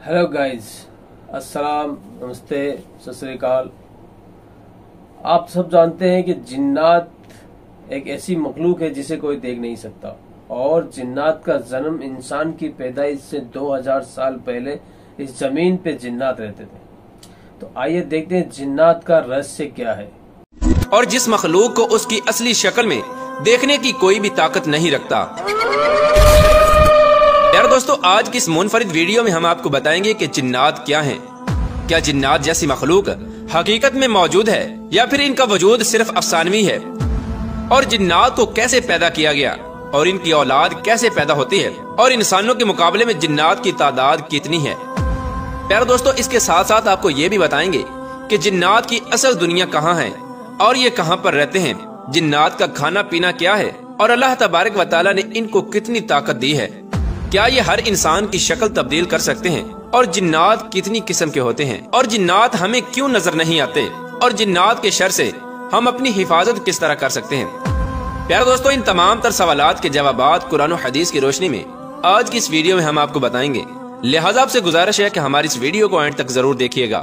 Hello guys, अस्सलाम, नमस्ते, सत श्री अकाल। आप सब जानते हैं कि जिन्नात एक ऐसी मखलूक है जिसे कोई देख नहीं सकता, और जिन्नात का जन्म इंसान की पैदाइश से 2000 साल पहले इस जमीन पे जिन्नात रहते थे। तो आइए देखते हैं जिन्नात का रहस्य क्या है। और जिस मखलूक को उसकी असली शक्ल में देखने की कोई भी ताकत नहीं रखता। यार दोस्तों, आज की इस मुनफरिद वीडियो में हम आपको बताएंगे कि जिन्नात क्या हैं। क्या जिन्नात जैसी मखलूक हकीकत में मौजूद है या फिर इनका वजूद सिर्फ अफसानवी है, और जिन्नात को कैसे पैदा किया गया और इनकी औलाद कैसे पैदा होती है, और इंसानों के मुकाबले में जिन्नात की तादाद कितनी है। प्यारे दोस्तों, इसके साथ साथ आपको ये भी बताएंगे कि जिन्नात की असल दुनिया कहाँ है और ये कहाँ पर रहते हैं, जिन्नात का खाना पीना क्या है, और अल्लाह तबारक व तआला ने इनको कितनी ताकत दी है। क्या ये हर इंसान की शक्ल तब्दील कर सकते हैं, और जिन्नात कितनी किस्म के होते हैं, और जिन्नात हमें क्यों नजर नहीं आते, और जिन्नात के शर से हम अपनी हिफाजत किस तरह कर सकते हैं। प्यारे दोस्तों, इन तमाम तर सवालात के जवाबात कुरान और हदीस की रोशनी में आज की इस वीडियो में हम आपको बताएंगे। लिहाजा आपसे गुजारिश है कि हमारी इस वीडियो को एंड तक जरूर देखिएगा।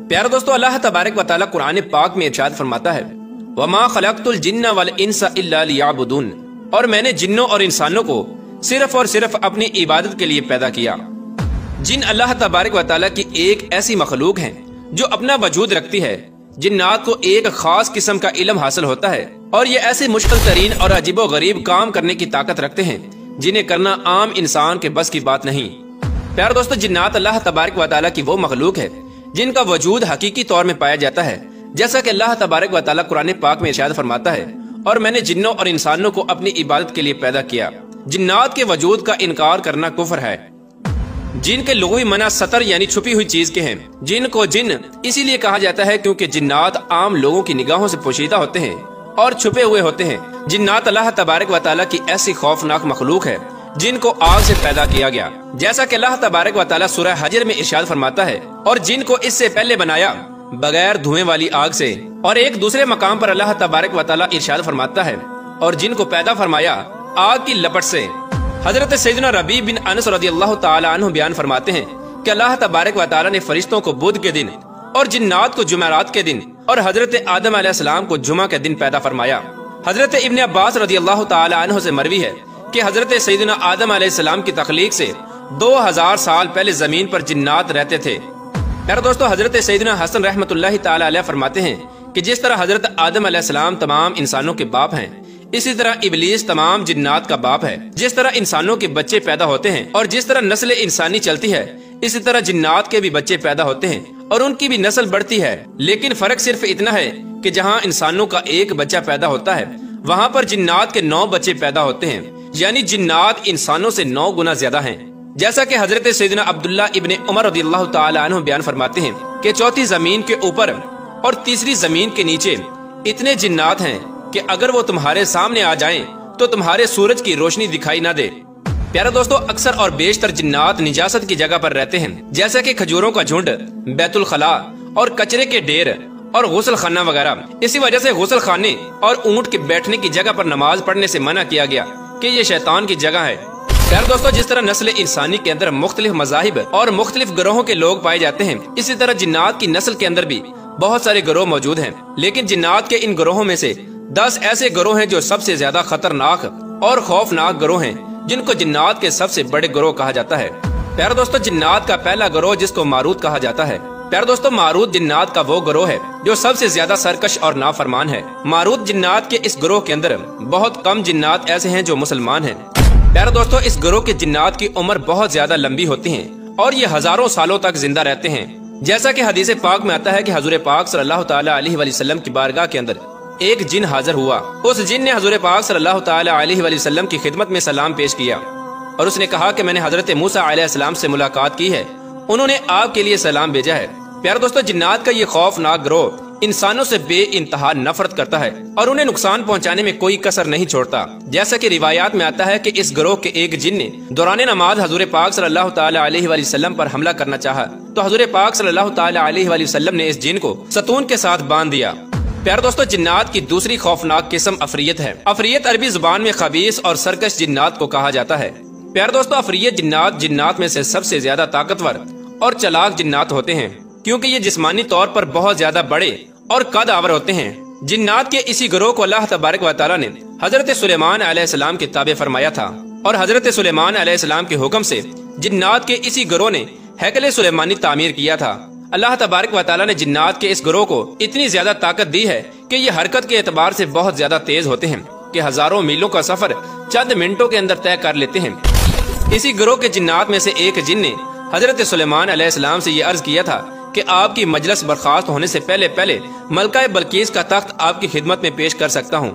प्यारे दोस्तों, अल्लाह तबारक व तआला कुरान पाक में इरशाद फरमाता है, वमा खलक़तुल जिन्ना वल इंसा इल्ला लियअबुदून, और मैंने जिन्नों और इंसानों को सिर्फ और सिर्फ अपनी इबादत के लिए पैदा किया। जिन अल्लाह तबारक व तआला की एक ऐसी मखलूक है जो अपना वजूद रखती है। जिन्नात को एक खास किस्म का इल्म हासिल होता है, और ये ऐसे मुश्किल तरीन और अजीबो गरीब काम करने की ताकत रखते हैं जिन्हें करना आम इंसान के बस की बात नहीं। प्यारे दोस्तों, जिन्नात अल्लाह तबारक व तआला की वो मखलूक है जिनका वजूद हकीकी तौर में पाया जाता है, जैसा कि अल्लाह तबारक व तआला कुरान पाक में इरशाद फरमाता है, और मैंने जिन्नों और इंसानों को अपनी इबादत के लिए पैदा किया। जिन्नात के वजूद का इनकार करना कुफ्र है। जिन के लुग़वी मना सतर यानी छुपी हुई चीज के हैं। जिन को जिन इसीलिए कहा जाता है क्योंकि जिन्नात आम लोगों की निगाहों से पोशीदा होते हैं और छुपे हुए होते हैं। जिन्नात अल्लाह तबारक व तआला की ऐसी खौफनाक मखलूक है जिनको आग से पैदा किया गया, जैसा कि अल्लाह तबारक व तआला सूरह हजर में इरशाद फरमाता है, और जिनको इससे पहले बनाया बगैर धुएं वाली आग से। और एक दूसरे मकाम पर अल्लाह तबारक व तआला इरशाद फरमाता है, और जिनको पैदा फरमाया आग की लपट से। हजरत सैयदना रबी बिन अनस रदियल्लाहु ताला अन्हु बयान फरमाते हैं कि अल्लाह तबारक व तआला ने फरिश्तों को बुध के दिन और जिन्नात को जुमेरात के दिन और हजरत आदम अलैहिस्सलाम को जुमा के दिन पैदा फरमाया। हजरत इब्ने अब्बास रदियल्लाहु ताला अन्हु से मरवी है कि हजरत सैयदना आदम अलैहिस्सलाम की तख्लीक से 2000 साल पहले जमीन पर जिन्नात रहते थे। प्यारे दोस्तों, हजरत सैयदना हसन रहमतुल्लाहि ताला अलैह फरमाते हैं कि जिस तरह हजरत आदम अलैहिस्सलाम तमाम इंसानों के बाप हैं, इसी तरह इबलीस तमाम जिन्नात का बाप है। जिस तरह इंसानों के बच्चे पैदा होते हैं और जिस तरह नस्ल इंसानी चलती है, इसी तरह जिन्नात के भी बच्चे पैदा होते हैं और उनकी भी नस्ल बढ़ती है। लेकिन फर्क सिर्फ इतना है कि जहाँ इंसानों का एक बच्चा पैदा होता है, वहाँ पर जिन्नात के 9 बच्चे पैदा होते हैं, यानी जिन्नात इंसानों से 9 गुना ज्यादा हैं। जैसा कि हजरत सैयदना अब्दुल्ला इब्ने उमर रदियल्लाहु ताला अन्हु बयान फरमाते हैं कि चौथी जमीन के ऊपर और तीसरी जमीन के नीचे इतने जिन्नात हैं कि अगर वो तुम्हारे सामने आ जाएं तो तुम्हारे सूरज की रोशनी दिखाई ना दे। प्यारे दोस्तों, अक्सर और बेशतर जिन्नात निजासत की जगह पर रहते हैं, जैसे कि खजूरों का झुंड, बैतुल खला और कचरे के ढेर और गुस्ल खाना वगैरह। इसी वजह से गुस्ल खाने और ऊंट के बैठने की जगह पर नमाज पढ़ने से मना किया गया कि ये शैतान की जगह है। प्यारे दोस्तों, जिस तरह नस्ल इंसानी के अंदर मुख्तलिफ मज़ाहिब और मुख्तलिफ ग्रोहों के लोग पाए जाते हैं, इसी तरह जिन्नात की नस्ल के अंदर भी बहुत सारे ग्रोह मौजूद हैं। लेकिन जिन्नात के इन ग्रोहों में से 10 ऐसे ग्रोह हैं जो सबसे ज्यादा खतरनाक और खौफनाक ग्रोह हैं, जिनको जिन्नात के सबसे बड़े ग्रोह कहा जाता है। प्यारे दोस्तों, जिन्नात का पहला ग्रोह जिसको मारूत कहा जाता है। प्यारे दोस्तों, मारूत जिन्नात का वो ग्रोह है जो सबसे ज्यादा सरकश और नाफरमान है। मारूत जिन्नात के इस ग्रोह के अंदर बहुत कम जिन्नात ऐसे हैं जो मुसलमान हैं। प्यारे दोस्तों, इस ग्रोह के जिन्नात की उम्र बहुत ज्यादा लंबी होती है और ये हजारों सालों तक जिंदा रहते हैं। जैसा कि हदीस पाक में आता है कि हजूर पाक सल्लल्लाहु ताला अलैहि वसल्लम की बारगाह के अंदर एक जिन हाजिर हुआ। उस जिन ने हजूर पाक सल्लल्लाहु ताला अलैहि वसल्लम की खिदमत में सलाम पेश किया और उसने कहा कि मैंने हजरत मूसा अलैहिस्सलाम से मुलाकात की है, उन्होंने आपके लिए सलाम भेजा है। प्यारे दोस्तों, जिन्नात का ये खौफनाक ग्रोह इंसानों से बेइंतहा नफरत करता है और उन्हें नुकसान पहुंचाने में कोई कसर नहीं छोड़ता। जैसा कि रिवायात में आता है कि इस ग्रोह के एक जिन ने दौरान नमाज हजूर पाक सल्लल्लाहु ताला अलैहि वसल्लम पर हमला करना चाहा, तो हजूर पाक सल्लल्लाहु ताला अलैहि वसल्लम ने इस जिन को सतून के साथ बांध दिया। प्यारे दोस्तों, जिन्नात की दूसरी खौफनाक किस्म अफरियत है। अफरियत अरबी जुबान में खबीस और सरकश जिन्नात को कहा जाता है। प्यारे दोस्तों, अफरीय जिन्नात जिन्नात में से सबसे ज्यादा ताकतवर और चालाक जिन्नात होते हैं, क्योंकि ये जिस्मानी तौर पर बहुत ज्यादा बड़े और कद आवर होते हैं। जिन्नात के इसी गिरोह को अल्लाह तबारक व तआला ने हजरत सुलेमान अलैहिस्सलाम के ताबे फरमाया था, और हजरत सुलेमान अलैहिस्सलाम के हुक्म से जिन्नात के इसी गिरोह ने हैकल सुलेमानी तामीर किया था। अल्लाह तबारक व तआला ने जिन्नात के इस गिरोह को इतनी ज्यादा ताकत दी है कि ये हरकत के एतबार से बहुत ज्यादा तेज होते हैं कि हजारों मीलों का सफर चंद मिनटों के अंदर तय कर लेते हैं। इसी गिरोह के जिन्नात में से एक जिन ने हजरत सुलेमान अलैहिस्सलाम से ये अर्ज किया था कि आपकी मजलिस बर्खास्त होने से पहले पहले मलका बल्कीस का तख्त आपकी खिदमत में पेश कर सकता हूँ।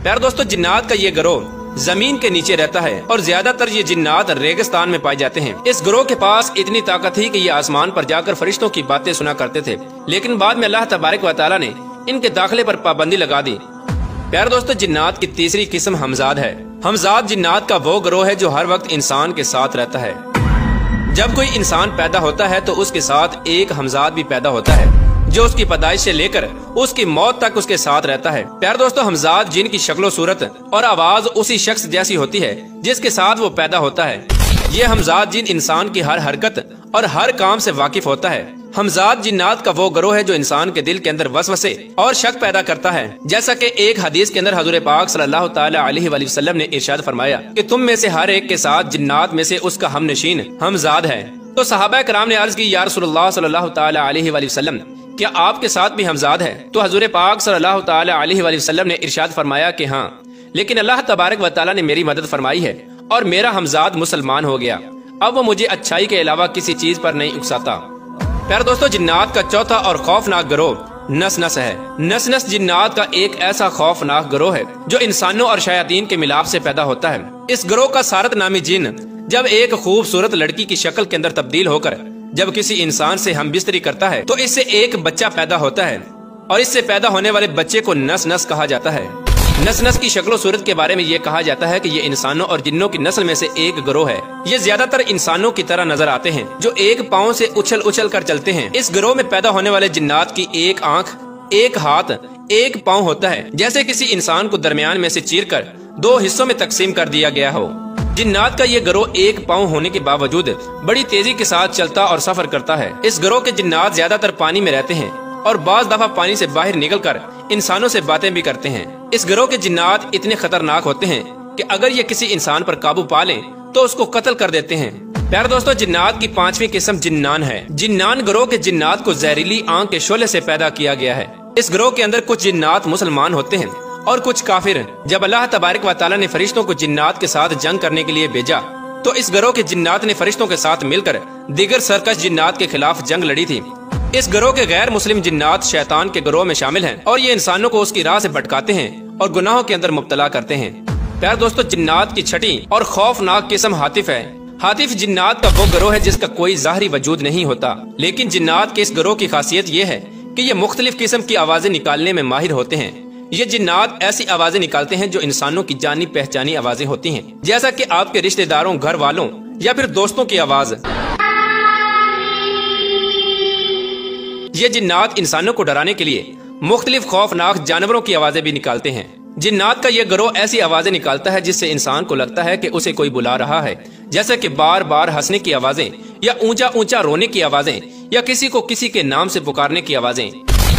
प्यारे दोस्तों, जिन्नात का ये गिरोह जमीन के नीचे रहता है और ज्यादातर ये जिन्नात रेगिस्तान में पाए जाते हैं। इस गिरोह के पास इतनी ताकत थी कि ये आसमान पर जाकर फरिश्तों की बातें सुना करते थे, लेकिन बाद में अल्लाह तबारक व तआला ने इनके दाखिले पर पाबंदी लगा दी। प्यारे दोस्तों, जिन्नात की तीसरी किस्म हमजाद है। हमजाद जिन्नात का वो गिरोह है जो हर वक्त इंसान के साथ रहता है। जब कोई इंसान पैदा होता है तो उसके साथ एक हमजाद भी पैदा होता है जो उसकी पैदाइश से लेकर उसकी मौत तक उसके साथ रहता है। प्यारे दोस्तों, हमजाद जिन की शक्लो सूरत और आवाज उसी शख्स जैसी होती है जिसके साथ वो पैदा होता है। ये हमजाद जिन इंसान की हर हरकत और हर काम से वाकिफ होता है। हमजाद जिन्नात का वो गिरोह है जो इंसान के दिल के अंदर वसवसे और शक पैदा करता है। जैसा कि एक हदीस के अंदर हजूर पाक सल्लल्लाहु तआला अलैहि वसल्लम ने इरशाद फरमाया कि तुम में से हर एक के साथ जिन्नात में से उसका हमनशीन हमजाद है। तो सहाबा कराम ने अर्ज की, या रसूलुल्लाह सल्लल्लाहु तआला अलैहि वसल्लम, क्या आपके साथ भी हमजाद है? तो हजूर पाक सल्लल्लाहु तआला अलैहि वसल्लम ने इरशाद फरमाया कि हाँ, लेकिन अल्लाह तबारक व तआला ने मेरी मदद फरमाई है और मेरा हमजाद मुसलमान हो गया। अब वो मुझे अच्छाई के अलावा किसी चीज पर नहीं उकसाता। प्यारे दोस्तों, जिन्नात का चौथा और खौफनाक गिरोह नस नस है। नस नस जिन्नात का एक ऐसा खौफनाक गिरोह है जो इंसानों और शयातीन के मिलाप से पैदा होता है। इस गिरोह का सारत नामी जिन जब एक खूबसूरत लड़की की शक्ल के अंदर तब्दील होकर जब किसी इंसान से हम बिस्तरी करता है तो इससे एक बच्चा पैदा होता है, और इससे पैदा होने वाले बच्चे को नस नस कहा जाता है। नस नस की शक्लो सूरत के बारे में ये कहा जाता है कि ये इंसानों और जिन्नों की नस्ल में से एक गिरोह है। ये ज्यादातर इंसानों की तरह नजर आते हैं जो एक पाँव से उछल उछल कर चलते हैं। इस गिरोह में पैदा होने वाले जिन्नात की एक आंख, एक हाथ, एक पाँव होता है, जैसे किसी इंसान को दरमियान में से चीरकर दो हिस्सों में तकसीम कर दिया गया हो। जिन्नात का ये गिरोह एक पाँव होने के बावजूद बड़ी तेजी के साथ चलता और सफर करता है। इस गिरोह के जिन्नात ज्यादातर पानी में रहते हैं और बाज दफा पानी से बाहर निकलकर इंसानों से बातें भी करते हैं। इस गिरोह के जिन्नात इतने खतरनाक होते हैं कि अगर ये किसी इंसान पर काबू पा लें तो उसको कत्ल कर देते हैं। प्यारे दोस्तों, जिन्नात की पांचवी किस्म जिन्नान है। जिन्नान गिरोह के जिन्नात को जहरीली आंख के शोले से पैदा किया गया है। इस गिरोह के अंदर कुछ जिन्नात मुसलमान होते हैं और कुछ काफिर। जब अल्लाह तबारक व तआला ने फरिश्तों को जिन्नात के साथ जंग करने के लिए भेजा तो इस गिरोह के जिन्नात ने फरिश्तों के साथ मिलकर दीगर सरकश जिन्नात के खिलाफ जंग लड़ी थी। इस गिरोह के गैर मुस्लिम जिन्नात शैतान के गिरोह में शामिल हैं और ये इंसानों को उसकी राह से भटकाते हैं और गुनाहों के अंदर मुब्तला करते हैं। प्यारे दोस्तों, जिन्नात की छठी और खौफनाक किस्म हातिफ है। हातिफ जिन्नात का वो गिरोह है जिसका कोई ज़ाहिरी वजूद नहीं होता, लेकिन जिन्नात के इस गिरोह की खासियत ये है कि ये मुख्तलिफ किस्म की आवाजें निकालने में माहिर होते हैं। ये जिन्नात ऐसी आवाजें निकालते हैं जो इंसानों की जानी पहचानी आवाजें होती हैं, जैसा कि आपके रिश्तेदारों, घर वालों या फिर दोस्तों की आवाज। ये जिन्नात इंसानों को डराने के लिए मुख्तलिफ खौफनाक जानवरों की आवाजें भी निकालते हैं। जिन्नात का ये गिरोह ऐसी आवाजें निकालता है जिससे इंसान को लगता है कि उसे कोई बुला रहा है, जैसे कि बार बार हंसने की आवाजें या ऊंचा ऊंचा रोने की आवाजें या किसी को किसी के नाम से पुकारने की आवाजें।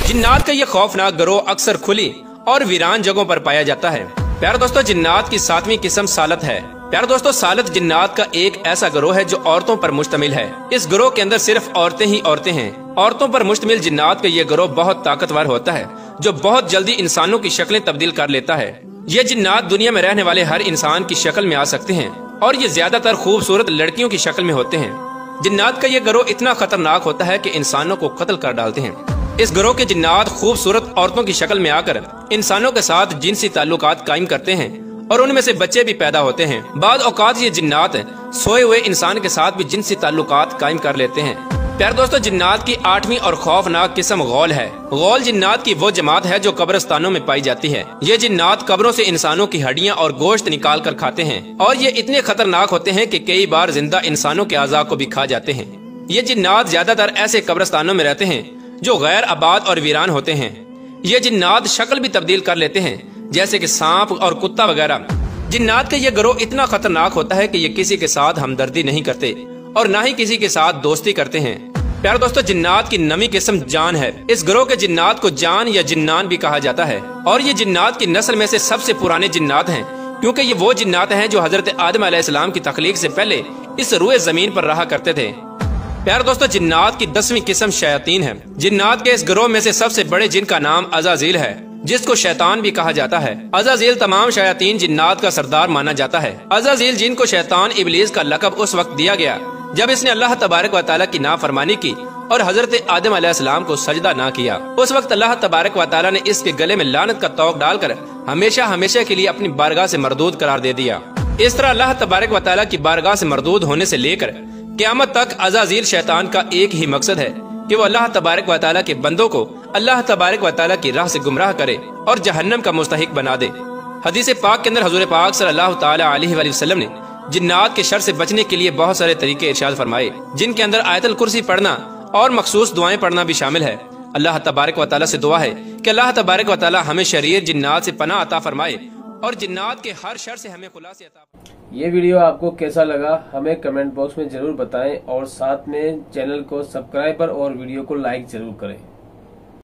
जिन्नात का ये खौफनाक गिरोह अक्सर खुली और वीरान जगहों पर पाया जाता है। प्यारे दोस्तों, जिन्नात की सातवीं किस्म सालत है। प्यारे दोस्तों, सालत जिन्नात का एक ऐसा गिरोह है जो औरतों पर मुश्तमिल है। इस गिरोह के अंदर सिर्फ औरतें ही औरतें हैं। औरतों पर मुश्तमिल जिन्नात का ये गिरोह बहुत ताकतवर होता है जो बहुत जल्दी इंसानों की शक्लें तब्दील कर लेता है। ये जिन्नात दुनिया में रहने वाले हर इंसान की शक्ल में आ सकते हैं और ये ज्यादातर खूबसूरत लड़कियों की शक्ल में होते हैं। जिन्नात का ये गिरोह इतना खतरनाक होता है कि इंसानों को कत्ल कर डालते हैं। इस गिरोह के जिन्नात खूबसूरत औरतों की शक्ल में आकर इंसानों के साथ जिनसी ताल्लुकात कायम करते हैं और उनमें से बच्चे भी पैदा होते हैं। बाद औकात ये जिन्नात सोए हुए इंसान के साथ भी जिनसी ताल्लुकात कायम कर लेते हैं। प्यारे दोस्तों, जिन्नात की आठवीं और खौफनाक किस्म गौल है। गौल जिन्नात की वो जमात है जो कब्रिस्तानों में पाई जाती है। ये जिन्नात कब्रों से इंसानों की हड्डियां और गोश्त निकाल कर खाते हैं और ये इतने खतरनाक होते हैं कि कई बार जिंदा इंसानों के आज़ा को भी खा जाते हैं। ये जिन्नात ज्यादातर ऐसे कब्रिस्तानों में रहते हैं जो गैर आबाद और वीरान होते हैं। ये जिन्नात शक्ल भी तब्दील कर लेते हैं, जैसे कि सांप और कुत्ता वगैरह। जिन्नात का यह गिरोह इतना खतरनाक होता है कि ये किसी के साथ हमदर्दी नहीं करते और ना ही किसी के साथ दोस्ती करते हैं। प्यारे दोस्तों, जिन्नात की नवी किस्म जान है। इस गिरोह के जिन्नात को जान या जिन्नान भी कहा जाता है और ये जिन्नात की नस्ल में से सबसे पुराने जिन्नात हैं, क्योंकि ये वो जिन्नात हैं जो हजरत आदम अलैहिस्सलाम की तख्लीक से पहले इस रूए जमीन पर रहा करते थे। प्यारे दोस्तों, जिन्नात की 10वीं किस्म शयातीन है। जिन्नात के इस गिरोह में से सबसे बड़े जिन का नाम अज़ाज़ील है, जिसको शैतान भी कहा जाता है। अज़ाज़ील तमाम शयातीन जिन्नात का सरदार माना जाता है। अज़ाज़ील जिन को शैतान इब्लीस का लक़ब उस वक्त दिया गया जब इसने अल्लाह तबारक व तआला की नाफरमानी की और हजरत आदम अलैहिस्सलाम को सजदा ना किया। उस वक्त अल्लाह तबारक व तआला ने इसके गले में लानत का तोक डालकर हमेशा हमेशा के लिए अपनी बारगाह से मरदूद करार दे दिया। इस तरह अल्लाह तबारक व तआला की बारगाह से मरदूद होने से लेकर क़यामत तक अज़ाज़ील शैतान का एक ही मकसद है कि वो अल्लाह तबारक व तआला के बंदों को अल्लाह तबारक व तआला की राह से गुमराह करे और जहन्नम का मुस्तहिक बना दे। हदीस पाक के अंदर हुज़ूर पाक सल्लल्लाहु तआला अलैहि वसल्लम ने जिन्नात के शर से बचने के लिए बहुत सारे तरीके इरशाद फरमाए, जिनके अंदर आयतुल कुर्सी पढ़ना और मखसूस दुआएं पढ़ना भी शामिल है। अल्लाह तबारक व तआला से दुआ है कि अल्लाह तबारक व तआला हमें शरीर जिन्नात से पनाह अता फरमाए और जिन्नात के हर शर से हमें खुलासे अता। ये वीडियो आपको कैसा लगा हमें कमेंट बॉक्स में जरूर बताएं और साथ में चैनल को सब्सक्राइब और वीडियो को लाइक जरूर करें।